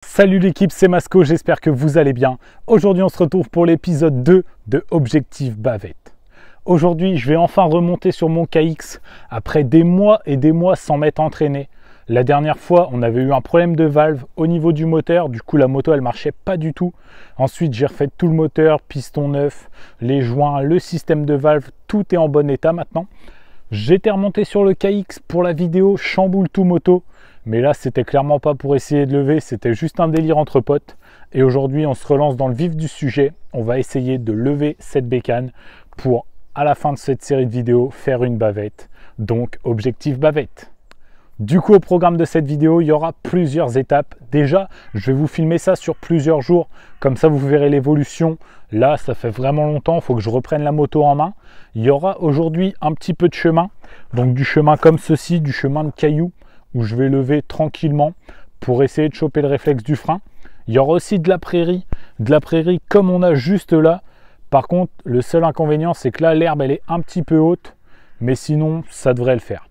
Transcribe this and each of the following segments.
Salut l'équipe, c'est Masco, j'espère que vous allez bien. Aujourd'hui on se retrouve pour l'épisode 2 de Objectif Bavette. Aujourd'hui je vais enfin remonter sur mon KX après des mois et des mois sans m'être entraîné. La dernière fois on avait eu un problème de valve au niveau du moteur, du coup la moto elle marchait pas du tout. Ensuite j'ai refait tout le moteur, piston neuf, les joints, le système de valve, tout est en bon état maintenant. J'étais remonté sur le KX pour la vidéo Chamboule tout moto. Mais là, c'était clairement pas pour essayer de lever, c'était juste un délire entre potes. Et aujourd'hui, on se relance dans le vif du sujet. On va essayer de lever cette bécane pour, à la fin de cette série de vidéos, faire une bavette. Donc, objectif bavette. Du coup, au programme de cette vidéo, il y aura plusieurs étapes. Déjà, je vais vous filmer ça sur plusieurs jours. Comme ça, vous verrez l'évolution. Là, ça fait vraiment longtemps, il faut que je reprenne la moto en main. Il y aura aujourd'hui un petit peu de chemin. Donc, du chemin comme ceci, du chemin de cailloux, où je vais lever tranquillement pour essayer de choper le réflexe du frein. Il y aura aussi de la prairie comme on a juste là. Par contre, le seul inconvénient, c'est que là, l'herbe, elle est un petit peu haute, mais sinon, ça devrait le faire.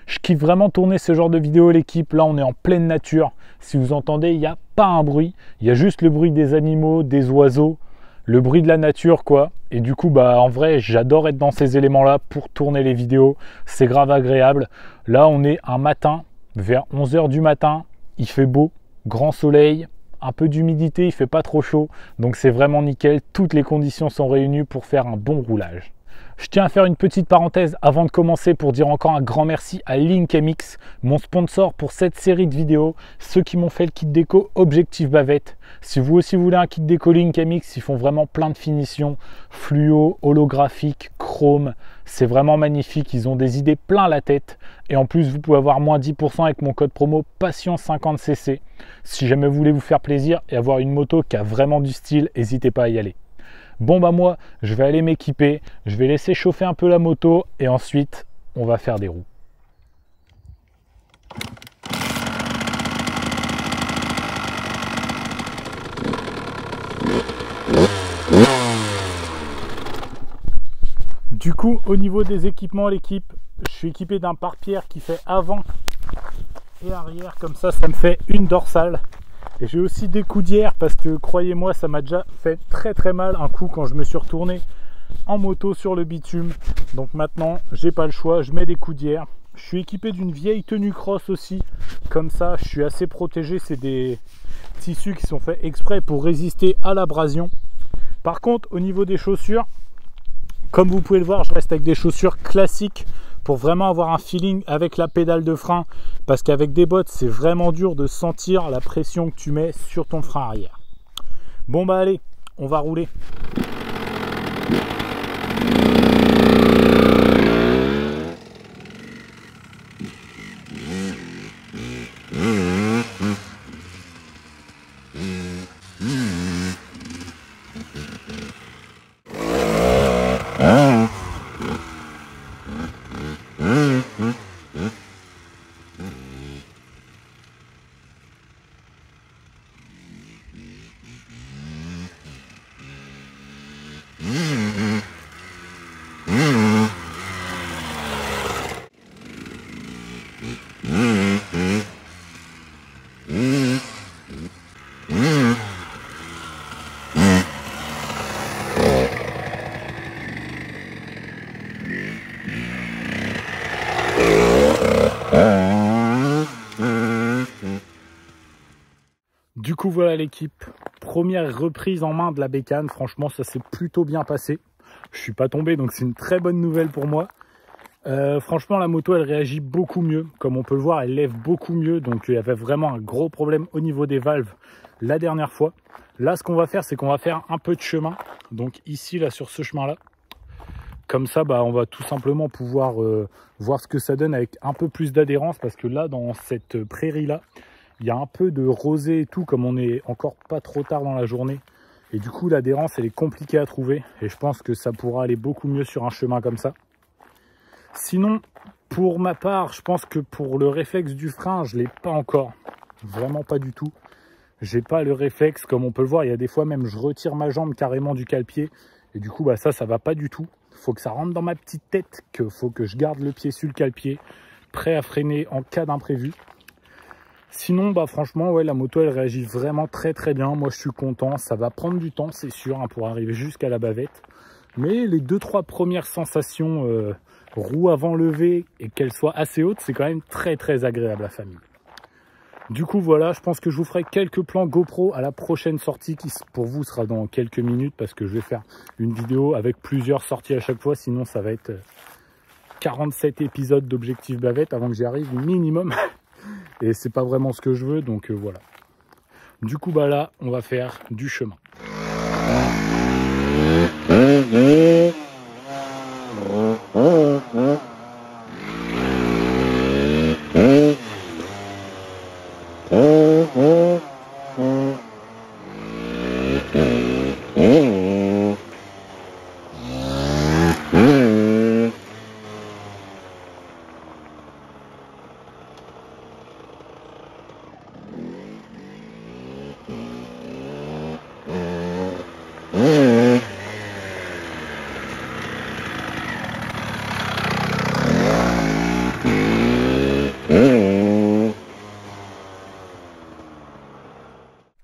Je kiffe vraiment tourner ce genre de vidéo, l'équipe. Là, on est en pleine nature. Si vous entendez, il n'y a pas un bruit. Il y a juste le bruit des animaux, des oiseaux, le bruit de la nature, quoi. Et du coup, en vrai, j'adore être dans ces éléments-là pour tourner les vidéos. C'est grave agréable. Là, on est un matin, vers 11 h du matin. Il fait beau, grand soleil, un peu d'humidité, il fait pas trop chaud. Donc, c'est vraiment nickel. Toutes les conditions sont réunies pour faire un bon roulage. Je tiens à faire une petite parenthèse avant de commencer pour dire encore un grand merci à Link MX, mon sponsor pour cette série de vidéos, ceux qui m'ont fait le kit déco Objectif Bavette. Si vous aussi voulez un kit déco Link MX, ils font vraiment plein de finitions, fluo, holographique, chrome, c'est vraiment magnifique, ils ont des idées plein la tête. Et en plus, vous pouvez avoir moins 10% avec mon code promo Passion50cc. Si jamais vous voulez vous faire plaisir et avoir une moto qui a vraiment du style, n'hésitez pas à y aller. Bon moi, je vais aller m'équiper, je vais laisser chauffer un peu la moto et ensuite, on va faire des roues. Du coup, au niveau des équipements, l'équipe, je suis équipé d'un pare-pierre qui fait avant et arrière, comme ça me fait une dorsale. Et j'ai aussi des coudières parce que croyez-moi, ça m'a déjà fait très mal un coup quand je me suis retourné en moto sur le bitume. Donc maintenant, j'ai pas le choix, je mets des coudières. Je suis équipé d'une vieille tenue cross aussi. Comme ça, je suis assez protégé. C'est des tissus qui sont faits exprès pour résister à l'abrasion. Par contre, au niveau des chaussures, comme vous pouvez le voir, je reste avec des chaussures classiques pour vraiment avoir un feeling avec la pédale de frein, parce qu'avec des bottes c'est vraiment dur de sentir la pression que tu mets sur ton frein arrière. Bon allez, on va rouler. Du coup voilà l'équipe, première reprise en main de la bécane, franchement ça s'est plutôt bien passé. Je suis pas tombé donc c'est une très bonne nouvelle pour moi. Franchement la moto elle réagit beaucoup mieux, comme on peut le voir elle lève beaucoup mieux, donc il y avait vraiment un gros problème au niveau des valves la dernière fois. Là ce qu'on va faire c'est qu'on va faire un peu de chemin, donc ici là sur ce chemin là. Comme ça on va tout simplement pouvoir voir ce que ça donne avec un peu plus d'adhérence, parce que là dans cette prairie là, il y a un peu de rosée et tout, comme on est encore pas trop tard dans la journée. Et du coup, l'adhérence, elle est compliquée à trouver. Et je pense que ça pourra aller beaucoup mieux sur un chemin comme ça. Sinon, pour ma part, je pense que pour le réflexe du frein, je ne l'ai pas encore. Vraiment pas du tout. J'ai pas le réflexe, comme on peut le voir. Il y a des fois même, je retire ma jambe carrément du cale-pied. Et du coup, ça va pas du tout. Il faut que ça rentre dans ma petite tête, qu'il faut que je garde le pied sur le cale-pied, prêt à freiner en cas d'imprévu. Sinon, bah franchement, ouais, la moto, elle réagit vraiment très très bien. Moi, je suis content. Ça va prendre du temps, c'est sûr, hein, pour arriver jusqu'à la bavette. Mais les 2-3 premières sensations roue avant levée et qu'elle soit assez haute, c'est quand même très très agréable la famille. Du coup, voilà, je pense que je vous ferai quelques plans GoPro à la prochaine sortie qui, pour vous, sera dans quelques minutes parce que je vais faire une vidéo avec plusieurs sorties à chaque fois. Sinon, ça va être 47 épisodes d'Objectif Bavette avant que j'y arrive minimum. Et c'est pas vraiment ce que je veux, donc voilà. Du coup, bah là, on va faire du chemin.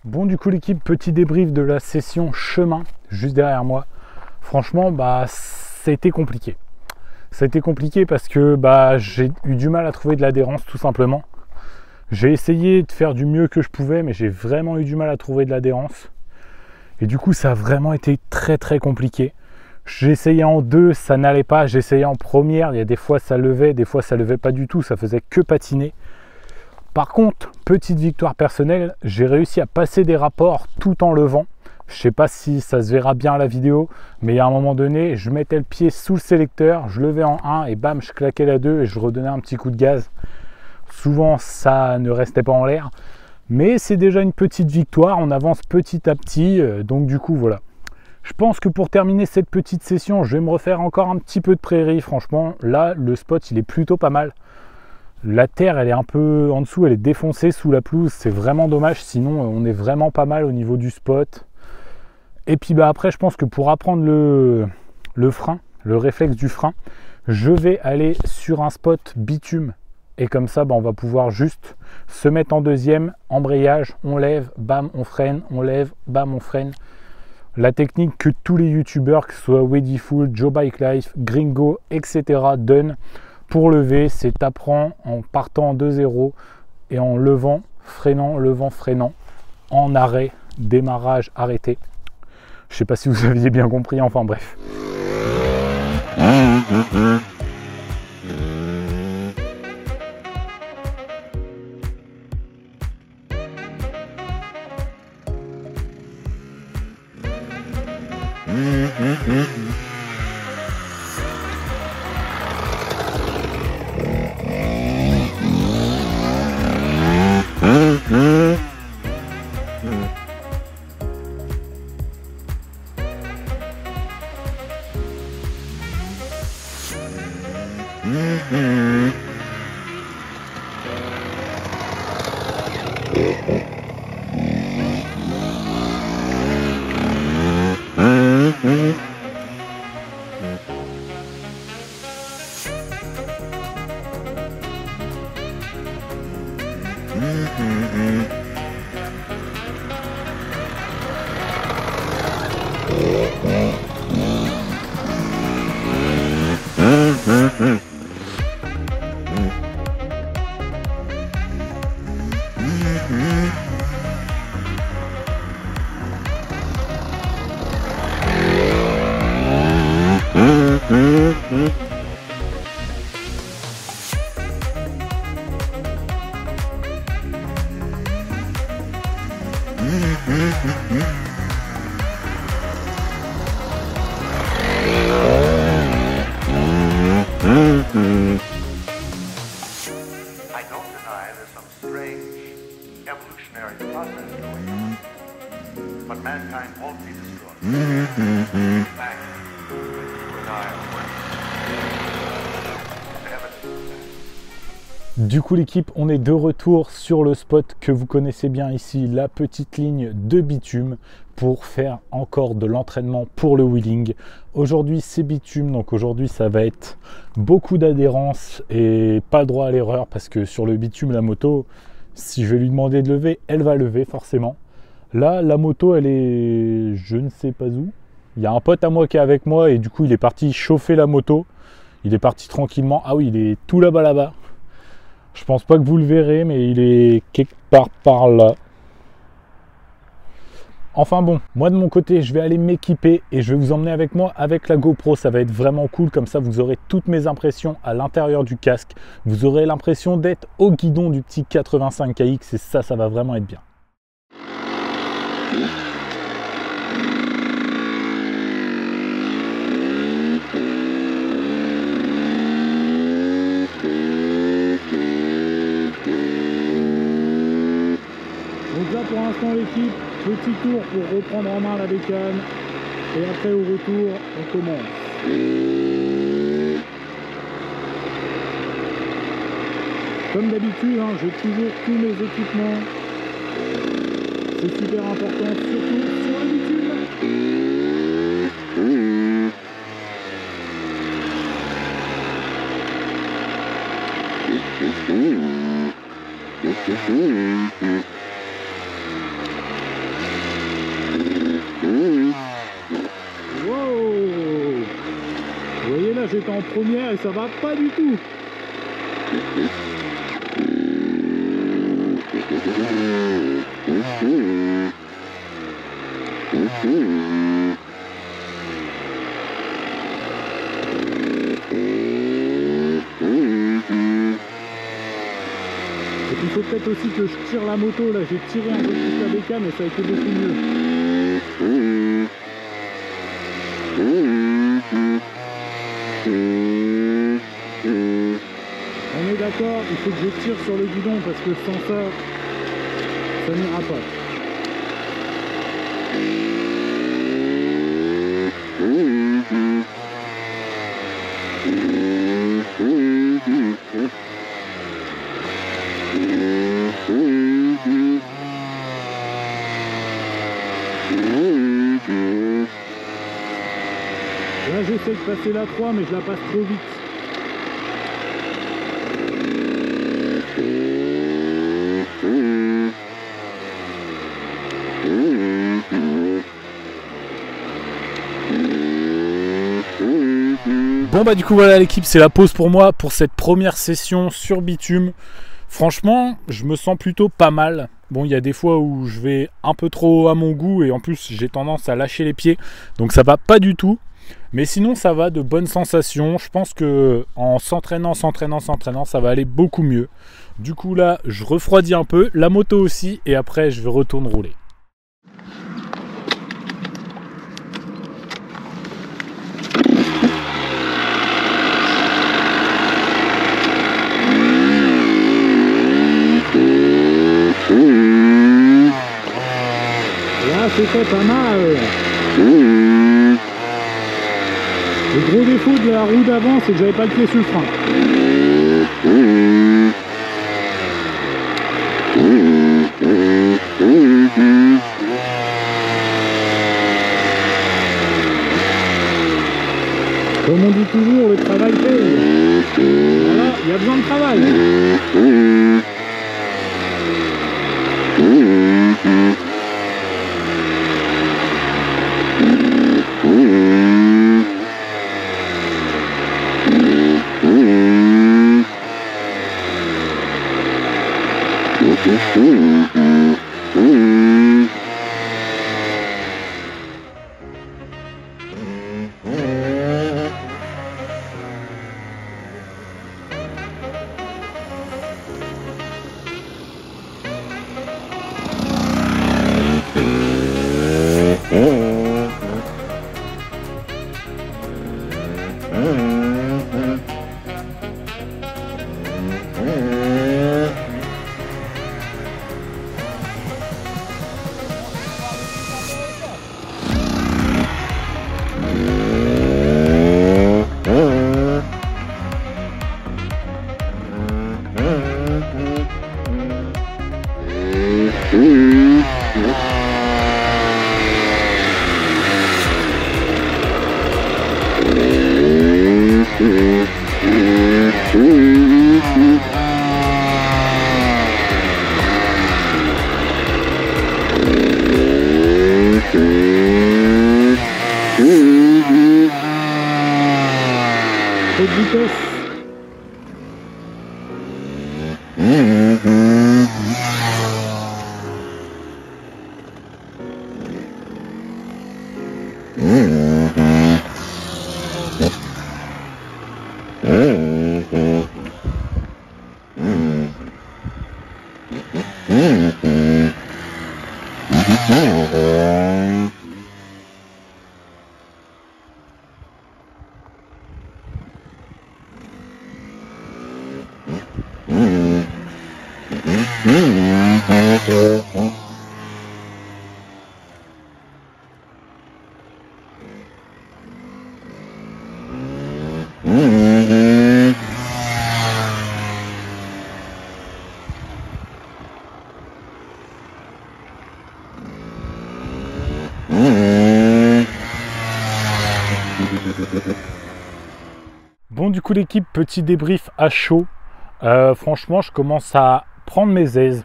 Bon, du coup l'équipe, petit débrief de la session chemin juste derrière moi. Franchement, bah ça a été compliqué. Ça a été compliqué parce que bah j'ai eu du mal à trouver de l'adhérence tout simplement. J'ai essayé de faire du mieux que je pouvais, mais j'ai vraiment eu du mal à trouver de l'adhérence. Et du coup, ça a vraiment été très très compliqué. J'ai essayé en 2, ça n'allait pas. J'ai essayé en première, il y a des fois ça levait, des fois ça levait pas du tout, ça faisait que patiner. Par contre, petite victoire personnelle, j'ai réussi à passer des rapports tout en levant. Je ne sais pas si ça se verra bien à la vidéo, mais à un moment donné, je mettais le pied sous le sélecteur, je levais en 1 et bam, je claquais la 2 et je redonnais un petit coup de gaz. Souvent, ça ne restait pas en l'air, mais c'est déjà une petite victoire, on avance petit à petit, donc du coup, voilà. Je pense que pour terminer cette petite session, je vais me refaire encore un petit peu de prairie. Franchement, là, le spot, il est plutôt pas mal. La terre, elle est un peu en dessous, elle est défoncée sous la pelouse, c'est vraiment dommage, sinon on est vraiment pas mal au niveau du spot. Et puis bah après, je pense que pour apprendre le frein, le réflexe du frein, je vais aller sur un spot bitume. Et comme ça, bah, on va pouvoir juste se mettre en deuxième, embrayage, on lève, bam, on freine, on lève, bam, on freine. La technique que tous les youtubeurs, que ce soit Weddyful, Joe Bike Life, Gringo, etc. donnent. Pour lever, c'est t'apprends en partant en 2-0 et en levant, freinant, en arrêt, démarrage, arrêté. Je sais pas si vous aviez bien compris, enfin bref. I don't deny there's some strange evolutionary process going on, but mankind won't be destroyed. In fact, you and I are working. Evidence of that. Du coup l'équipe, on est de retour sur le spot que vous connaissez bien ici, la petite ligne de bitume pour faire encore de l'entraînement pour le wheeling. Aujourd'hui c'est bitume, donc aujourd'hui ça va être beaucoup d'adhérence et pas le droit à l'erreur parce que sur le bitume la moto, Si je vais lui demander de lever, elle va lever forcément. Là, la moto, elle est... je ne sais pas où. Il y a un pote à moi qui est avec moi et du coup, il est parti chauffer la moto. Il est parti tranquillement. Ah oui, il est tout là-bas. Je pense pas que vous le verrez, mais il est quelque part par là. Enfin bon, moi de mon côté, je vais aller m'équiper et je vais vous emmener avec moi avec la GoPro. Ça va être vraiment cool, comme ça vous aurez toutes mes impressions à l'intérieur du casque. Vous aurez l'impression d'être au guidon du petit 85KX et ça va vraiment être bien. Donc là pour l'instant l'équipe, petit tour pour reprendre en main la bécane et après au retour on commence. Comme d'habitude, hein, j'ai toujours tous mes équipements, c'est super important, surtout sur le bitume. Vous voyez là, j'étais en première et ça va pas du tout. Et puis il faut peut-être aussi que je tire la moto, là j'ai tiré un peu plus la bécane et ça a été beaucoup mieux. On est d'accord, il faut que je tire sur le guidon parce que sans ça, ça n'ira pas. Là j'essaie de passer la 3 mais je la passe trop vite. Bon bah du coup voilà l'équipe, c'est la pause pour moi pour cette première session sur bitume. Franchement je me sens plutôt pas mal. Bon il y a des fois où je vais un peu trop à mon goût et en plus j'ai tendance à lâcher les pieds. Donc ça va pas du tout. Mais sinon ça va, de bonnes sensations. Je pense que en s'entraînant, ça va aller beaucoup mieux. Du coup là je refroidis un peu, la moto aussi et après je vais retourner rouler. Là c'était pas mal. Le gros défaut de la roue d'avant, c'est que j'avais pas le pied sur le frein. Comme on dit toujours, le travail paye. Voilà, il y a besoin de travail. vitesse. Bon, du coup l'équipe, petit débrief à chaud. Franchement, je commence à prendre mes aises.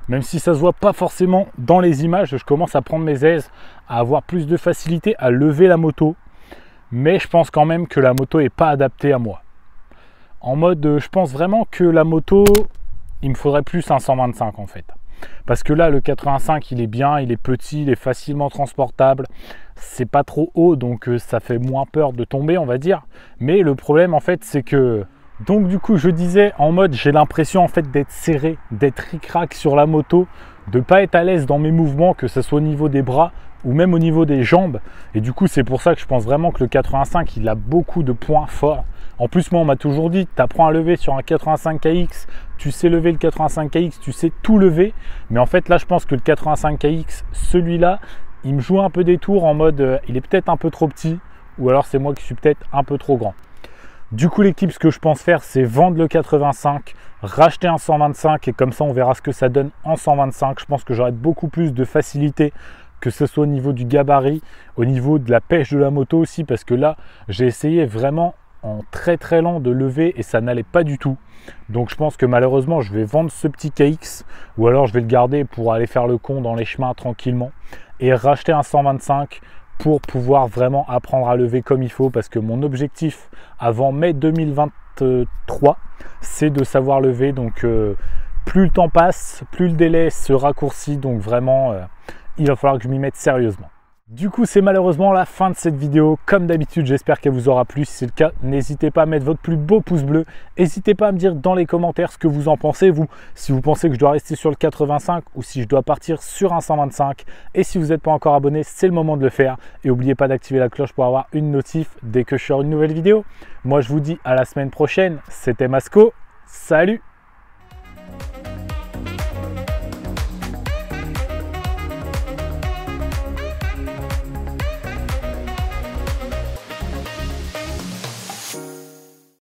Même si ça se voit pas forcément dans les images, je commence à prendre mes aises, à avoir plus de facilité à lever la moto. Mais je pense quand même que la moto n'est pas adaptée à moi. En mode, je pense vraiment que la moto, il me faudrait plus un 125 en fait. Parce que là, le 85, il est bien, il est petit, il est facilement transportable. C'est pas trop haut, donc ça fait moins peur de tomber, on va dire. Mais le problème, en fait, c'est que... Donc du coup, je disais, en mode, j'ai l'impression en fait d'être serré, d'être ric-rac sur la moto, de pas être à l'aise dans mes mouvements, que ce soit au niveau des bras ou même au niveau des jambes. Et du coup, c'est pour ça que je pense vraiment que le 85, il a beaucoup de points forts. En plus, moi, on m'a toujours dit, tu apprends à lever sur un 85KX, tu sais lever le 85KX, tu sais tout lever. Mais en fait, là, je pense que le 85KX, celui-là, il me joue un peu des tours en mode, il est peut-être un peu trop petit, ou alors c'est moi qui suis peut-être un peu trop grand. Du coup, l'équipe, ce que je pense faire, c'est vendre le 85, racheter un 125 et comme ça, on verra ce que ça donne en 125. Je pense que j'aurai beaucoup plus de facilité, que ce soit au niveau du gabarit, au niveau de la pêche de la moto aussi, parce que là, j'ai essayé vraiment en très très lent de lever et ça n'allait pas du tout. Donc, je pense que malheureusement, je vais vendre ce petit KX ou alors je vais le garder pour aller faire le con dans les chemins tranquillement et racheter un 125 pour pouvoir vraiment apprendre à lever comme il faut, parce que mon objectif avant mai 2023, c'est de savoir lever. Donc plus le temps passe, plus le délai se raccourcit, donc vraiment il va falloir que je m'y mette sérieusement. Du coup, c'est malheureusement la fin de cette vidéo. Comme d'habitude, j'espère qu'elle vous aura plu. Si c'est le cas, n'hésitez pas à mettre votre plus beau pouce bleu. N'hésitez pas à me dire dans les commentaires ce que vous en pensez, vous. Si vous pensez que je dois rester sur le 85 ou si je dois partir sur un 125. Et si vous n'êtes pas encore abonné, c'est le moment de le faire. Et n'oubliez pas d'activer la cloche pour avoir une notif dès que je sors une nouvelle vidéo. Moi, je vous dis à la semaine prochaine. C'était Masco. Salut!